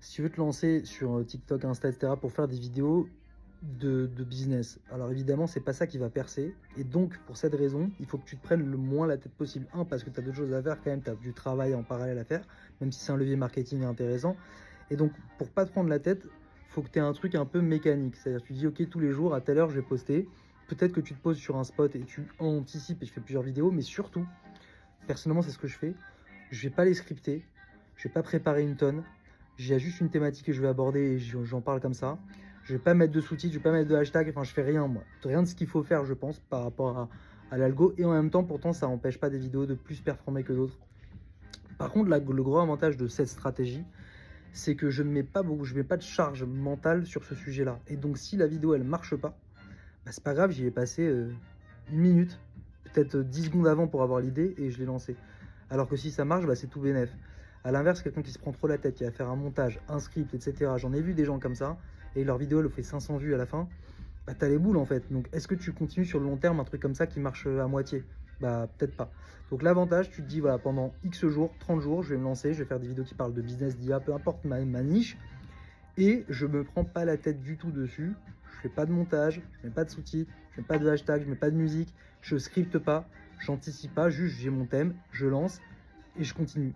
Si tu veux te lancer sur TikTok, Insta, etc. pour faire des vidéos de business, alors évidemment, c'est pas ça qui va percer. Et donc, pour cette raison, il faut que tu te prennes le moins la tête possible. Un, parce que tu as d'autres choses à faire quand même, tu as du travail en parallèle à faire, même si c'est un levier marketing intéressant. Et donc, pour pas te prendre la tête, faut que tu aies un truc un peu mécanique. C'est-à-dire, tu dis, ok, tous les jours, à telle heure, je vais poster. Peut-être que tu te poses sur un spot et tu anticipes et je fais plusieurs vidéos, mais surtout, personnellement, c'est ce que je fais. Je vais pas les scripter, je vais pas préparer une tonne. J'ai juste une thématique que je vais aborder et j'en parle comme ça. Je vais pas mettre de sous-titres, je vais pas mettre de hashtag, enfin je fais rien moi. Rien de ce qu'il faut faire je pense par rapport à l'algo. Et en même temps pourtant ça n'empêche pas des vidéos de plus performer que d'autres. Par contre le gros avantage de cette stratégie, c'est que je ne mets pas beaucoup, je mets pas de charge mentale sur ce sujet-là. Et donc si la vidéo elle marche pas, bah, c'est pas grave, j'y ai passé une minute, peut-être 10 secondes avant pour avoir l'idée et je l'ai lancé. Alors que si ça marche, bah, c'est tout bénef. A l'inverse, quelqu'un qui se prend trop la tête, qui va faire un montage, un script, etc. J'en ai vu des gens comme ça, et leur vidéo elle fait 500 vues à la fin, bah t'as les boules en fait. Donc est-ce que tu continues sur le long terme un truc comme ça qui marche à moitié? Bah peut-être pas. Donc l'avantage, tu te dis voilà, pendant X jours, 30 jours, je vais me lancer, je vais faire des vidéos qui parlent de business, d'IA, peu importe ma niche, et je me prends pas la tête du tout dessus. Je fais pas de montage, je mets pas de sous-titres, je mets pas de hashtag, je mets pas de musique, je scripte pas, j'anticipe pas, juste j'ai mon thème, je lance et je continue.